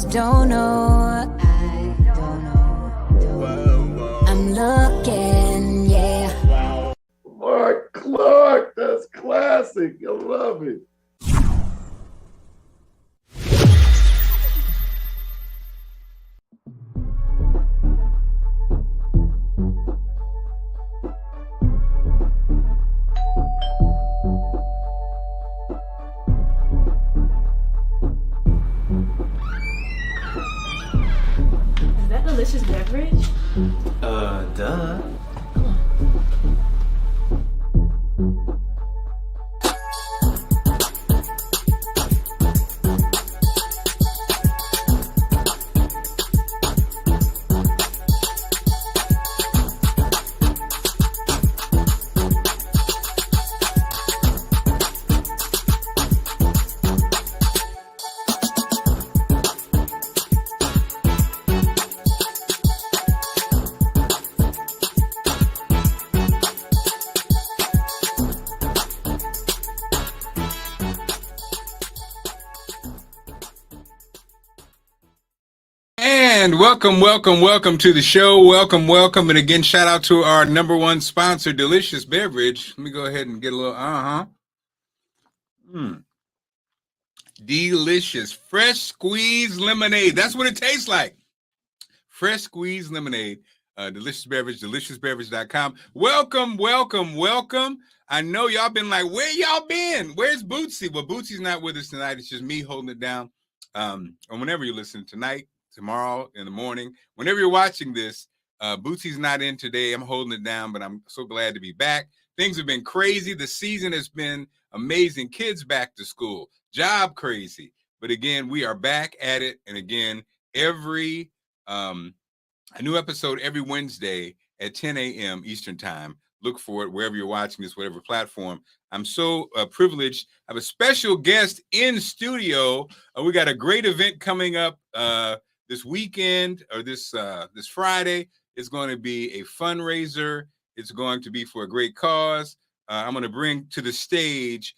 just don't know. I don't know. I'm looking, yeah. Marc Clark, that's classic. I love it. Is that delicious beverage? Duh. And welcome to the show. Welcome. And again, shout out to our number one sponsor, Delicious Beverage. Let me go ahead and get a little, Delicious. Fresh squeezed lemonade. That's what it tastes like. Fresh squeezed lemonade. Delicious Beverage, deliciousbeverage.com. Welcome. I know y'all been like, where y'all been? Where's Bootsy? Well, Bootsy's not with us tonight. It's just me holding it down. Or whenever you listen tonight, tomorrow, in the morning, whenever you're watching this, Bootsy's not in today. I'm holding it down, but I'm so glad to be back. Things have been crazy. The season has been amazing. Kids back to school, job crazy. But again, we are back at it. And again, a new episode every Wednesday at 10 a.m. Eastern time. Look for it wherever you're watching this, whatever platform. I'm so privileged. I have a special guest in studio. We got a great event coming up this weekend, or this Friday. It's going to be a fundraiser. It's going to be for a great cause. I'm going to bring to the stage.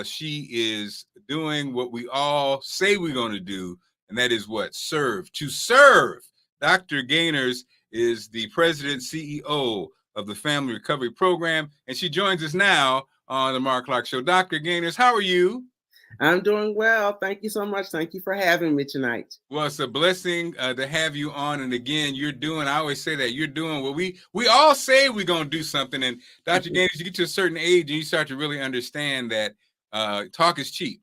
She is doing what we all say we're going to do, and that is what? Serve. To serve. Dr. Gaynors is the president, CEO of the Family Recovery Program, and she joins us now on the Marc Clark Show. Dr. Gaynors, how are you? I'm doing well. Thank you so much. Thank you for having me tonight. Well, it's a blessing to have you on. And again, I always say that you're doing what we all say we're going to do something. And Dr. Gaynors, you get to a certain age and you start to really understand that talk is cheap.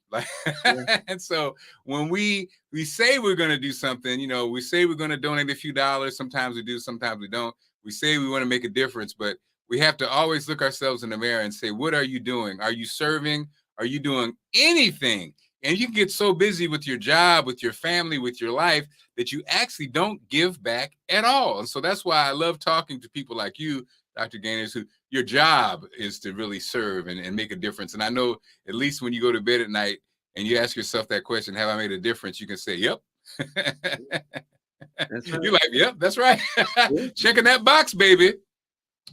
Yeah. And so when we say we're going to do something, we say we're going to donate a few dollars. Sometimes we do, sometimes we don't. We say we want to make a difference, but we have to always look ourselves in the mirror and say, what are you doing? Are you serving? Are you doing anything? And you can get so busy with your job, with your family, with your life, that you actually don't give back at all. And so that's why I love talking to people like you, Dr. Gaynors, who your job is to really serve and make a difference. And I know at least when you go to bed at night and you ask yourself that question, have I made a difference? You can say, yep. That's right. You're like, yep, that's right. Checking that box, baby.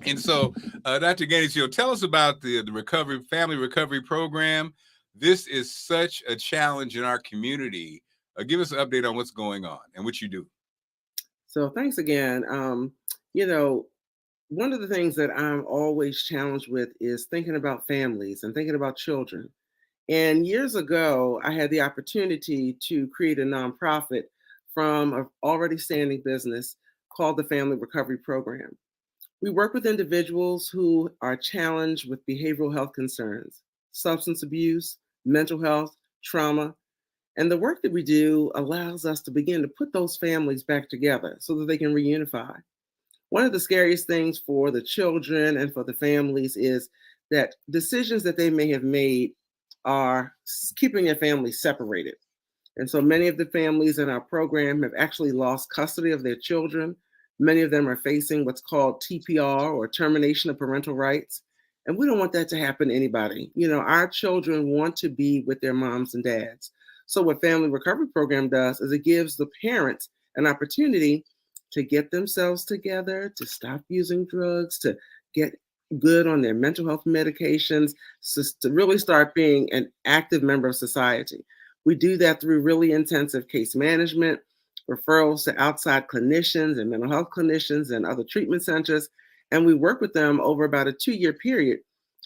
And so, Dr. Gaynors, tell us about the Family Recovery Program. This is such a challenge in our community. Give us an update on what's going on and what you do. So thanks again. One of the things that I'm always challenged with is thinking about families and thinking about children. And years ago, I had the opportunity to create a nonprofit from an already standing business called the Family Recovery Program. We work with individuals who are challenged with behavioral health concerns, substance abuse, mental health, trauma. And the work that we do allows us to begin to put those families back together so that they can reunify. One of the scariest things for the children and for the families is that decisions that they may have made are keeping their families separated. And so many of the families in our program have actually lost custody of their children. Many of them are facing what's called TPR, or termination of parental rights. And we don't want that to happen to anybody. Our children want to be with their moms and dads. So what Family Recovery Program does is it gives the parents an opportunity to get themselves together, to stop using drugs, to get good on their mental health medications, to really start being an active member of society. We do that through really intensive case management. referrals to outside clinicians and mental health clinicians and other treatment centers. And we work with them over about a 2-year period.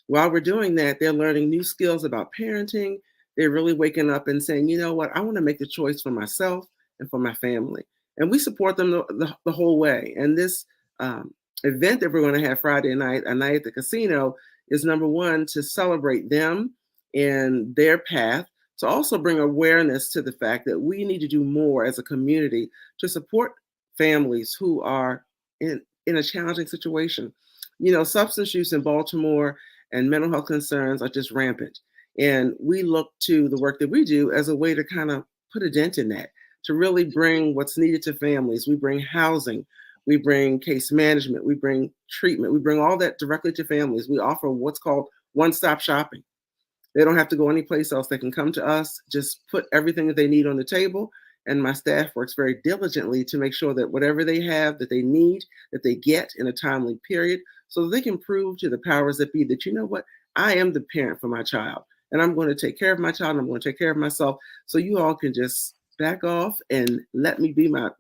While we're doing that, they're learning new skills about parenting. They're really waking up and saying, you know what, I want to make the choice for myself and for my family. And we support them the whole way. And this event that we're going to have Friday night, a night at the casino, is number one, to celebrate them and their path, to also bring awareness to the fact that we need to do more as a community to support families who are in a challenging situation. You know, substance use in Baltimore and mental health concerns are just rampant. And we look to the work that we do as a way to kind of put a dent in that, to really bring what's needed to families. We bring housing, we bring case management, we bring treatment, we bring all that directly to families. We offer what's called one-stop shopping. They don't have to go anyplace else. They can come to us, just put everything that they need on the table. And my staff works very diligently to make sure that whatever they have that they need, that they get in a timely period, so that they can prove to the powers that be that, you know what, I am the parent for my child. And I'm going to take care of my child. And I'm going to take care of myself. So you all can just back off and let me be my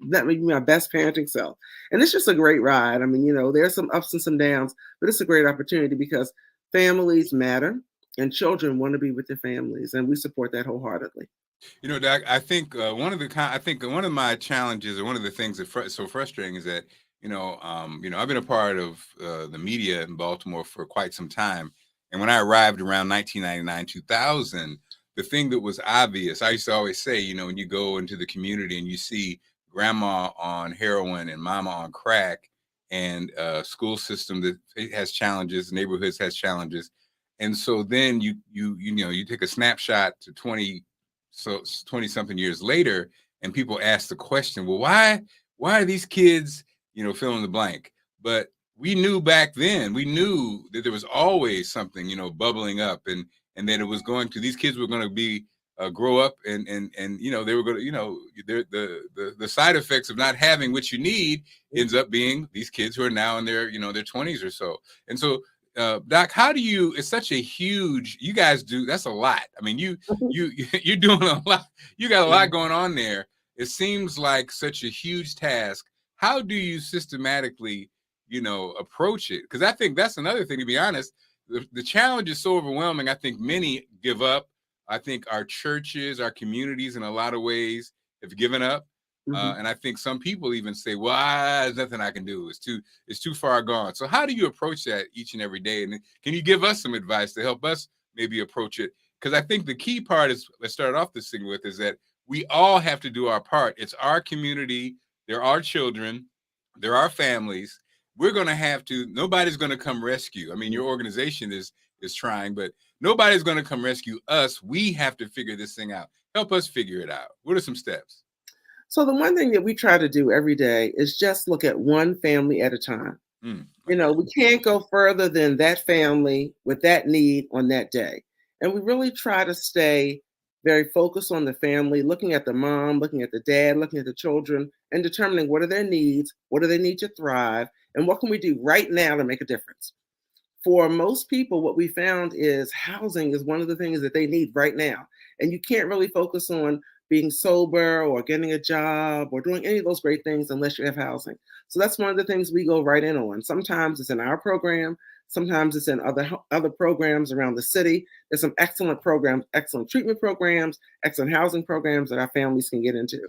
best parenting self. And it's just a great ride. I mean, you know, there's some ups and some downs, but it's a great opportunity because families matter and children want to be with their families. And we support that wholeheartedly. You know, Doc, I think one of my challenges, or one of the things that's so frustrating, is that I've been a part of the media in Baltimore for quite some time, and when I arrived around 1999, 2000, the thing that was obvious, I used to always say, you know, when you go into the community and you see grandma on heroin and mama on crack, and school system that has challenges, neighborhoods has challenges, and so then you take a snapshot to 20 something years later, and people ask the question, well, why are these kids, fill in the blank? But we knew back then, we knew that there was always something, bubbling up, and that it was these kids were going to be grow up, and they were going to, the side effects of not having what you need ends up being these kids who are now in their, their 20s or so. And so, Doc, how do it's such a huge, you guys do, that's a lot. I mean, you're doing a lot. You got a lot going on there. It seems like such a huge task. How do you systematically, approach it? Because I think that's another thing, to be honest. The challenge is so overwhelming. I think many give up. I think our churches, our communities, in a lot of ways, have given up. And I think some people even say, well, there's nothing I can do. It's too far gone. So how do you approach that each and every day? And can you give us some advice to help us maybe approach it? Because I think the key part is, let's start off this thing with, is that we all have to do our part. It's our community. There are children. There are families. We're going to have to, nobody's going to come rescue. I mean, your organization is trying, but nobody's going to come rescue us. We have to figure this thing out. Help us figure it out. What are some steps? So the one thing that we try to do every day is just look at one family at a time. We can't go further than that family with that need on that day. And we really try to stay very focused on the family, looking at the mom, looking at the dad, looking at the children, and determining what are their needs, what do they need to thrive, and what can we do right now to make a difference. For most people, what we found is housing is one of the things that they need right now. And you can't really focus on being sober or getting a job or doing any of those great things unless you have housing. So that's one of the things we go right in on. Sometimes it's in our program. Sometimes it's in other programs around the city. There's some excellent programs, excellent treatment programs, excellent housing programs that our families can get into.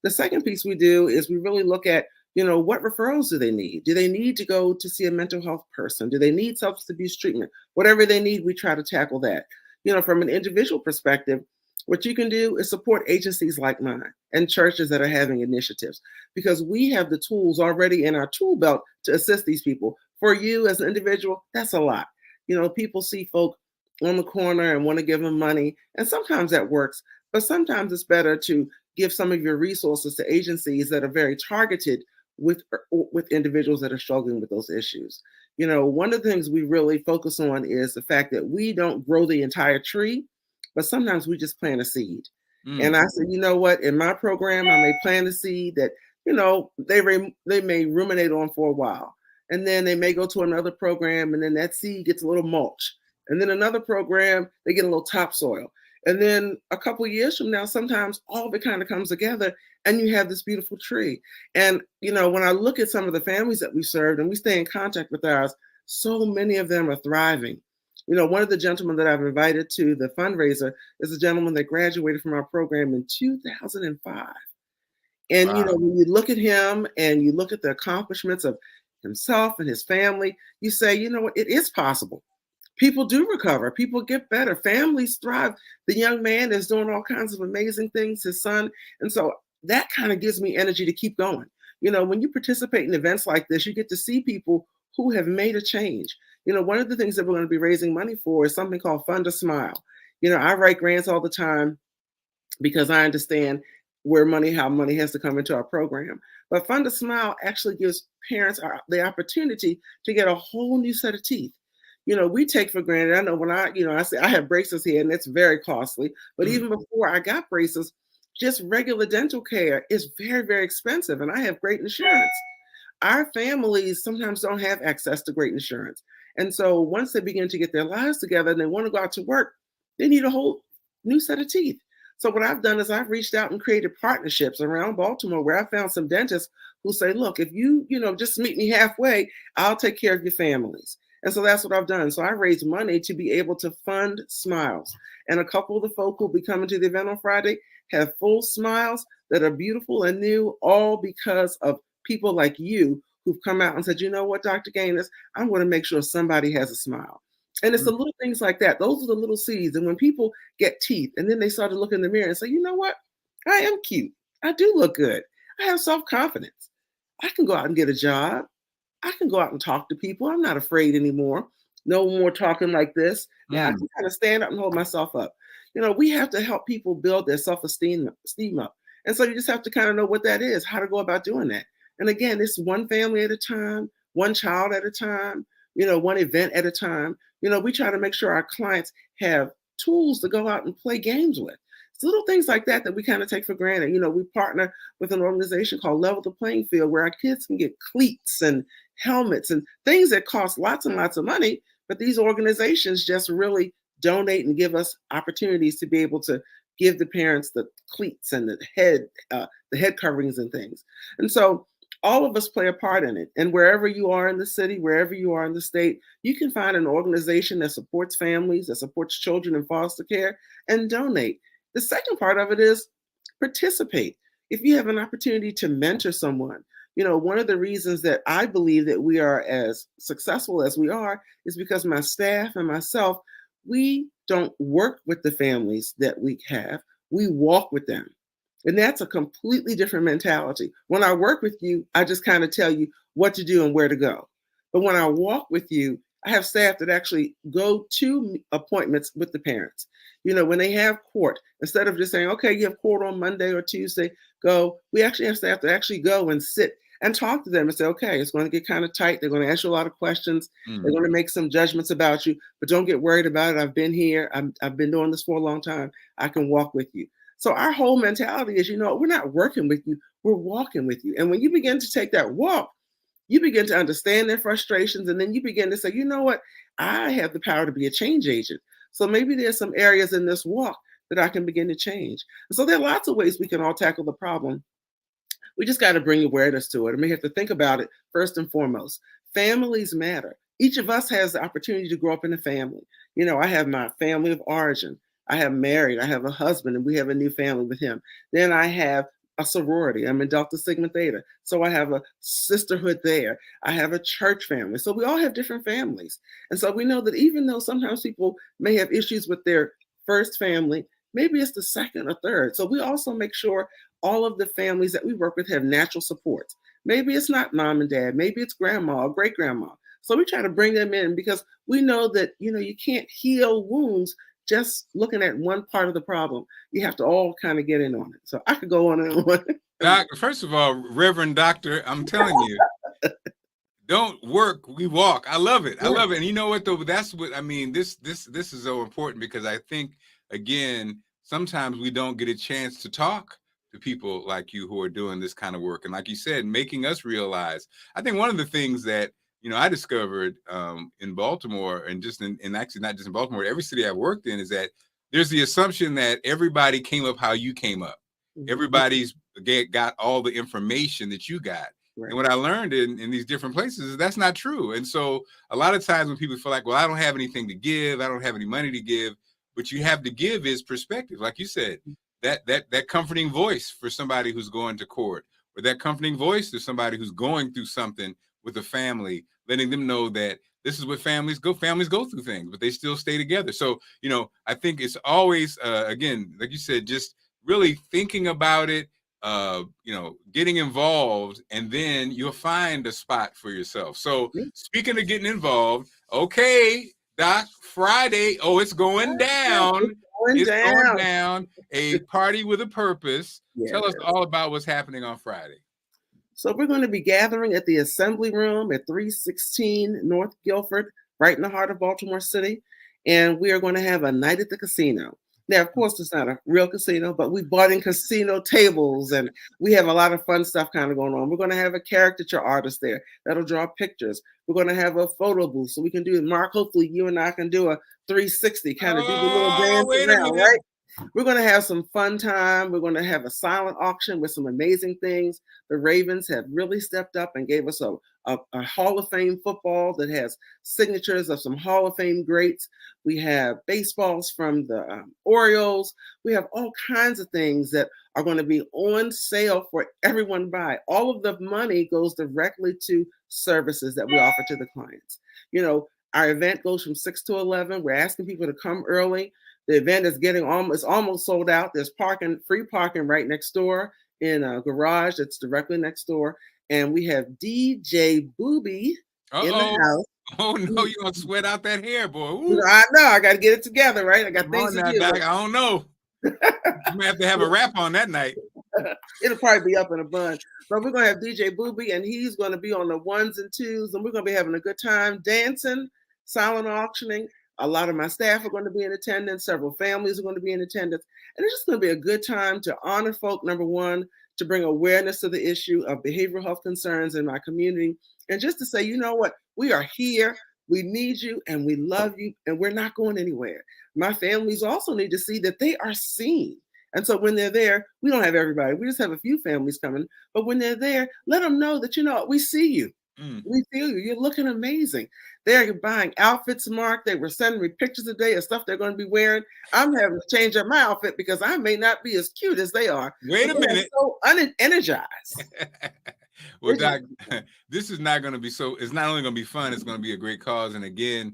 The second piece we do is we really look at, what referrals do they need? Do they need to go to see a mental health person? Do they need substance abuse treatment? Whatever they need, we try to tackle that. From an individual perspective, what you can do is support agencies like mine and churches that are having initiatives, because we have the tools already in our tool belt to assist these people. For you as an individual, that's a lot. People see folk on the corner and want to give them money, and sometimes that works, but sometimes it's better to give some of your resources to agencies that are very targeted with individuals that are struggling with those issues. One of the things we really focus on is the fact that we don't grow the entire tree, but sometimes we just plant a seed. And I said, you know what, in my program, I may plant a seed that, they may ruminate on for a while. And then they may go to another program, and then that seed gets a little mulch. And then another program, they get a little topsoil. And then a couple years from now, sometimes all of it kind of comes together and you have this beautiful tree. And, when I look at some of the families that we served and we stay in contact with ours, so many of them are thriving. One of the gentlemen that I've invited to the fundraiser is a gentleman that graduated from our program in 2005. And, Wow. when you look at him and you look at the accomplishments of himself and his family, you say, you know what, it is possible. People do recover. People get better. Families thrive. The young man is doing all kinds of amazing things, his son. And so that kind of gives me energy to keep going. When you participate in events like this, you get to see people who have made a change. One of the things that we're going to be raising money for is something called Fund a Smile. I write grants all the time because I understand how money has to come into our program. But Fund a Smile actually gives parents the opportunity to get a whole new set of teeth. We take for granted. I know when I say I have braces here and it's very costly, but even before I got braces, just regular dental care is very, very expensive. And I have great insurance. Our families sometimes don't have access to great insurance. And so once they begin to get their lives together and they want to go out to work, they need a whole new set of teeth. So what I've done is I've reached out and created partnerships around Baltimore where I found some dentists who say, look, if you just meet me halfway, I'll take care of your families. And so that's what I've done. So I raised money to be able to fund smiles. And a couple of the folk who'll be coming to the event on Friday have full smiles that are beautiful and new, all because of people like you who've come out and said, you know what, Dr. Gaines, I'm going to make sure somebody has a smile. And it's the little things like that. Those are the little seeds. And when people get teeth and then they start to look in the mirror and say, you know what, I am cute. I do look good. I have self-confidence. I can go out and get a job. I can go out and talk to people. I'm not afraid anymore. No more talking like this. Now I can kind of stand up and hold myself up. We have to help people build their self-esteem up. And so you just have to kind of know what that is, how to go about doing that. And again, it's one family at a time, one child at a time, one event at a time. We try to make sure our clients have tools to go out and play games with. It's little things like that we kind of take for granted. We partner with an organization called Level the Playing Field where our kids can get cleats and helmets and things that cost lots and lots of money. But these organizations just really donate and give us opportunities to be able to give the parents the cleats and the head coverings and things. And so all of us play a part in it. And wherever you are in the city, wherever you are in the state, you can find an organization that supports families, that supports children in foster care, and donate. The second part of it is participate. If you have an opportunity to mentor someone, one of the reasons that I believe that we are as successful as we are is because my staff and myself, we don't work with the families that we have. We walk with them. And that's a completely different mentality. When I work with you, I just kind of tell you what to do and where to go. But when I walk with you, I have staff that actually go to appointments with the parents. When they have court, instead of just saying, okay, you have court on Monday or Tuesday, go. We actually have staff that actually go and sit and talk to them and say, okay, it's going to get kind of tight. They're going to ask you a lot of questions. They're going to make some judgments about you, but don't get worried about it. I've been here. I've been doing this for a long time. I can walk with you. So our whole mentality is, we're not working with you, we're walking with you. And when you begin to take that walk, you begin to understand their frustrations. And then you begin to say, you know what, I have the power to be a change agent. So maybe there's some areas in this walk that I can begin to change. And so there are lots of ways we can all tackle the problem. We just got to bring awareness to it. And we have to think about it first and foremost. Families matter. Each of us has the opportunity to grow up in a family. I have my family of origin. I have married, I have a husband, and we have a new family with him. Then I have a sorority. I'm in Delta Sigma Theta. So I have a sisterhood there. I have a church family. So we all have different families. And so we know that even though sometimes people may have issues with their first family, maybe it's the second or third. So we also make sure all of the families that we work with have natural supports. Maybe it's not mom and dad. Maybe it's grandma or great grandma. So we try to bring them in because we know that, you can't heal wounds just looking at one part of the problem. You have to all kind of get in on it. So I could go on and on. Doc, first of all, Reverend Doctor, I'm telling you, don't work, we walk. I love it. I love it. And you know what though? That's what I mean. This is so important because I think, again, sometimes we don't get a chance to talk to people like you who are doing this kind of work. And like you said, making us realize, I think one of the things that I discovered in Baltimore and just in actually not just in Baltimore, every city I've worked in is that there's the assumption that everybody came up how you came up. Everybody's got all the information that you got. Right. And what I learned in these different places is that's not true. And so a lot of times when people feel like, well, I don't have anything to give, I don't have any money to give, what you have to give is perspective. Like you said, that comforting voice for somebody who's going to court, or that comforting voice to somebody who's going through something with a family, letting them know that this is what families go through things, but they still stay together. So, I think it's always, again, like you said, just really thinking about it, getting involved, and then you'll find a spot for yourself. So speaking of getting involved, okay, Doc, Friday, it's going down. It's going down. A party with a purpose. Tell us all about what's happening on Friday. So we're going to be gathering at the Assembly Room at 316 North Guilford, right in the heart of Baltimore City. And we are going to have a night at the casino. Now, of course, it's not a real casino, but we bought in casino tables, and we have a lot of fun stuff kind of going on. We're going to have a caricature artist there that'll draw pictures. We're going to have a photo booth, so we can do it. Mark, hopefully you and I can do a 360, kind of do the little dance around, right? We're going to have some fun time. We're going to have a silent auction with some amazing things. The Ravens have really stepped up and gave us a Hall of Fame football that has signatures of some Hall of Fame greats. We have baseballs from the Orioles. We have all kinds of things that are going to be on sale for everyone to buy. All of the money goes directly to services that we offer to the clients. Our event goes from 6 to 11. We're asking people to come early. The event is almost sold out. There's free parking right next door in a garage that's directly next door. And we have DJ Booby in the house. Oh no, you're gonna sweat out that hair, boy. Ooh. I know, I gotta get it together, right? I got things to do. Doc, I don't know. You may have to have a rap on that night. It'll probably be up in a bun. But we're gonna have DJ Booby, and he's gonna be on the ones and twos, and we're gonna be having a good time dancing, silent auctioning. A lot of my staff are going to be in attendance. Several families are going to be in attendance. And it's just going to be a good time to honor folk, number one, to bring awareness to the issue of behavioral health concerns in my community. And just to say, you know what? We are here. We need you and we love you and we're not going anywhere. My families also need to see that they are seen. And so when they're there, we don't have everybody. We just have a few families coming. But when they're there, let them know that, we see you. We feel you. You're looking amazing. They're buying outfits, Mark. They were sending me pictures today of stuff they're going to be wearing. I'm having to change up my outfit because I may not be as cute as they are. Wait a minute. So unenergized. Well, Doc, this is not going to be it's not only going to be fun, it's going to be a great cause. And again,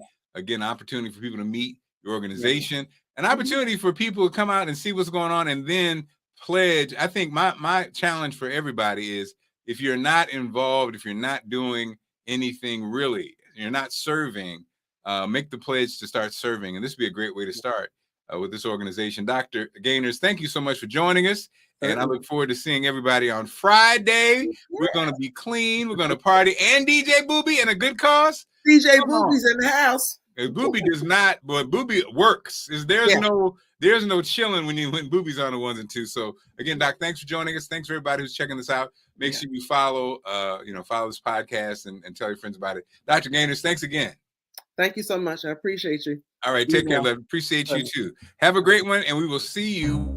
opportunity for people to meet your organization, an opportunity for people to come out and see what's going on and then pledge. I think my challenge for everybody is, if you're not involved, if you're not doing anything really, you're not serving, make the pledge to start serving. And this would be a great way to start with this organization. Dr. Gaynors, thank you so much for joining us. And I look forward to seeing everybody on Friday. We're going to be clean. We're going to party. And DJ Booby and a good cause. DJ Booby's in the house. Booby does not, but Booby works. There's no chilling when Booby's on the ones and twos. So again, Doc, thanks for joining us. Thanks for everybody who's checking this out. Make sure you follow this podcast and tell your friends about it. Dr. Gaynors, thanks again. Thank you so much. I appreciate you. All right, take care, love. Appreciate you too. Have a great one, and we will see you.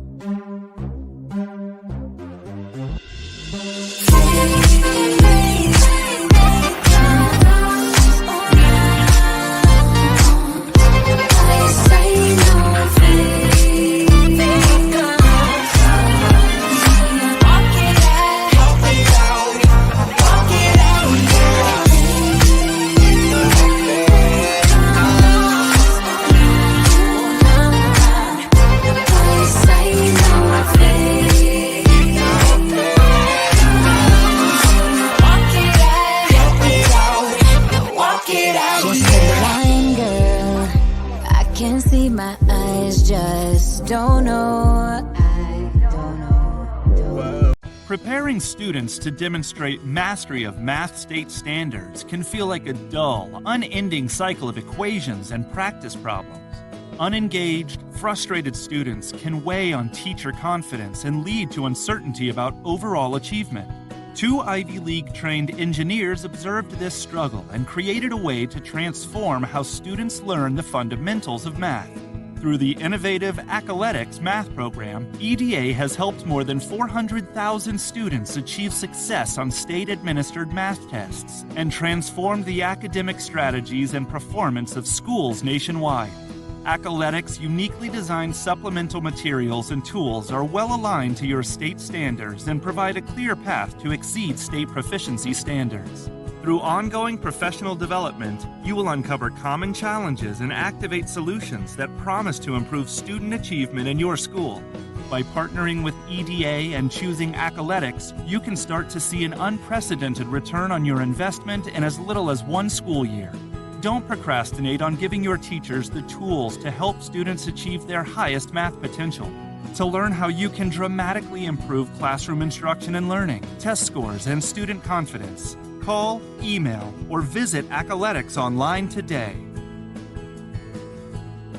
Preparing students to demonstrate mastery of math state standards can feel like a dull, unending cycle of equations and practice problems. Unengaged, frustrated students can weigh on teacher confidence and lead to uncertainty about overall achievement. 2 Ivy League-trained engineers observed this struggle and created a way to transform how students learn the fundamentals of math. Through the innovative Accoletics math program, EDA has helped more than 400,000 students achieve success on state-administered math tests and transformed the academic strategies and performance of schools nationwide. Accoletics' uniquely designed supplemental materials and tools are well aligned to your state standards and provide a clear path to exceed state proficiency standards. Through ongoing professional development, you will uncover common challenges and activate solutions that promise to improve student achievement in your school. By partnering with EDA and choosing Accoletics, you can start to see an unprecedented return on your investment in as little as 1 school year. Don't procrastinate on giving your teachers the tools to help students achieve their highest math potential. To learn how you can dramatically improve classroom instruction and learning, test scores, and student confidence, call, email, or visit Accoletics online today.